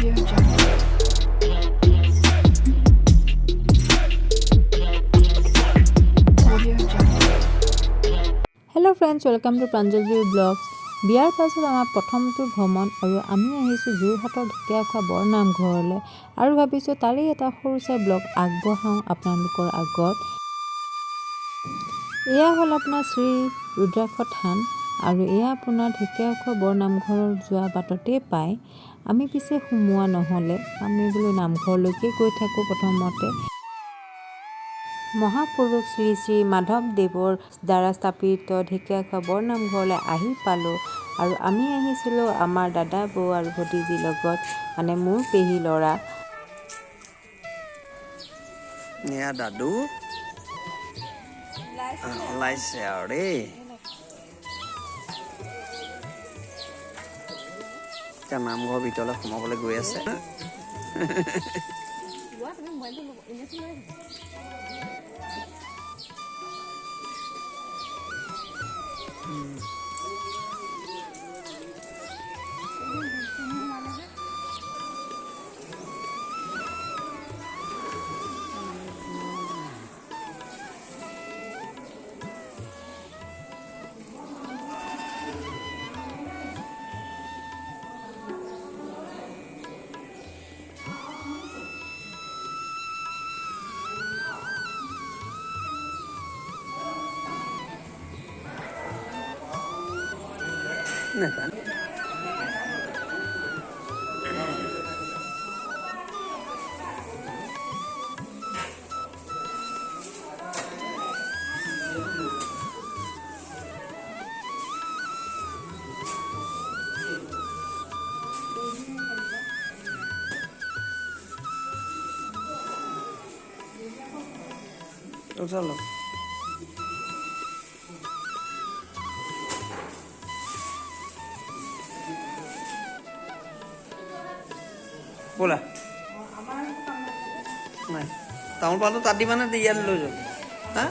Hello friends, welcome to Pranjali Vlogs. বিয়াৰ পাছত আমাৰ প্ৰথমটো ভ্ৰমণ আৰু আমি আহিছোঁ যোৰহাটৰ ঢেকিয়াখোৱা বৰনামঘৰলৈ আৰু ভাবিছোঁ তাৰে এটা সৰু চাই ব্লগ আগবঢ়াওঁ আপোনালোকৰ আগত। এয়া হ'ল আপোনাৰ শ্ৰী ৰুদ্ৰাক্ষ থান আৰু এয়া আপোনাৰ ঢেকিয়াখোৱা বৰনামঘৰৰ যোৱা বাটতে পায়। আমি পিছে সোমোৱা নহ'লে আমি বোলো নামঘৰলৈকে গৈ থাকোঁ। প্ৰথমতে মহাপুৰুষ শ্ৰী শ্ৰী মাধৱদেৱৰ দ্বাৰা স্থাপিত ঢেকিয়াখোৱা বৰনামঘৰলৈ আহি পালোঁ আৰু আমি আহিছিলোঁ আমাৰ দাদা বৌ আৰু ভতিজীৰ লগত, মানে মোৰ পেহী ল'ৰা। এয়া দাদু ওলাইছে আৰু দেই। এতিয়া নামঘৰৰ ভিতৰলৈ সোমাবলৈ গৈ আছে। চলো ব'লা। নাই তামোল পাণটো তাত দিবা নে ইয়াত লৈ যাম? হা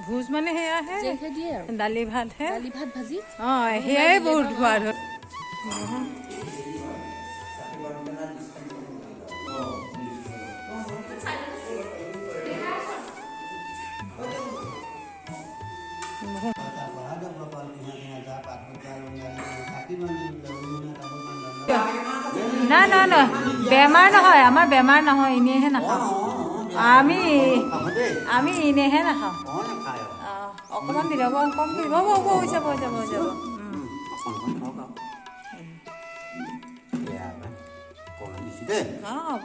ভোজ মানে সেয়াহে দালি ভাত হে ভাজি অঁ সেয়াই বহুত সোৱাদ হয় নাই নাই নাই বেমাৰ নহয় আমাৰ বেমাৰ নহয় এনেইহে নাখাওঁ আমি এনেইহে নাখাওঁ অকণমান দি দিব কম দিব হৈ যাব হ'ব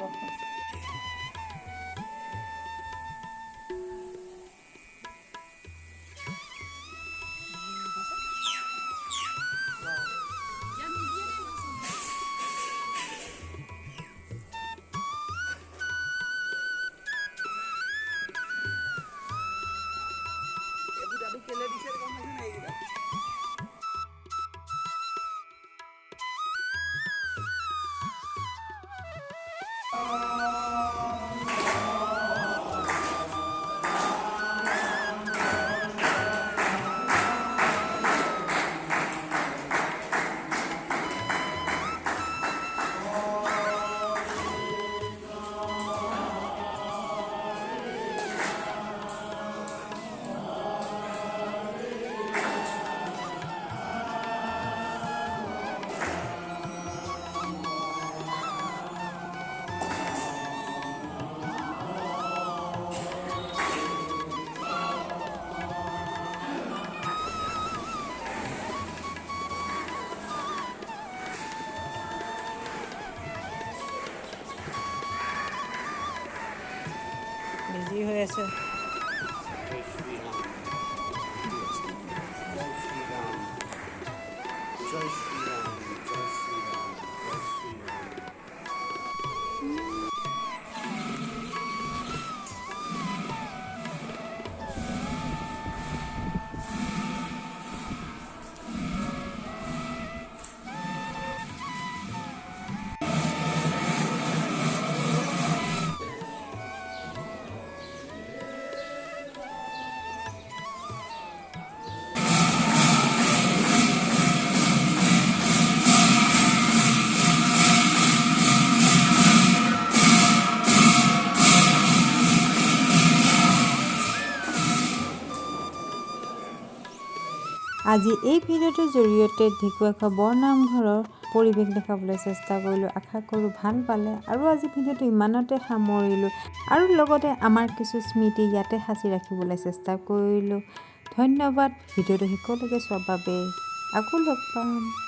বিজি হৈ আছে আজি এই ভিডিঅ'টোৰ জৰিয়তে ঢেকুৱাখোৱা বৰনামঘৰৰ পৰিৱেশ দেখাবলৈ চেষ্টা কৰিলোঁ আশা কৰোঁ ভাল পালে আৰু আজি ভিডিঅ'টো ইমানতে সামৰিলোঁ আৰু লগতে আমাৰ কিছু স্মৃতি ইয়াতে সাঁচি ৰাখিবলৈ চেষ্টা কৰিলোঁ ধন্যবাদ ভিডিঅ'টো শেষলৈকে চোৱাৰ বাবে আকৌ লগ পাম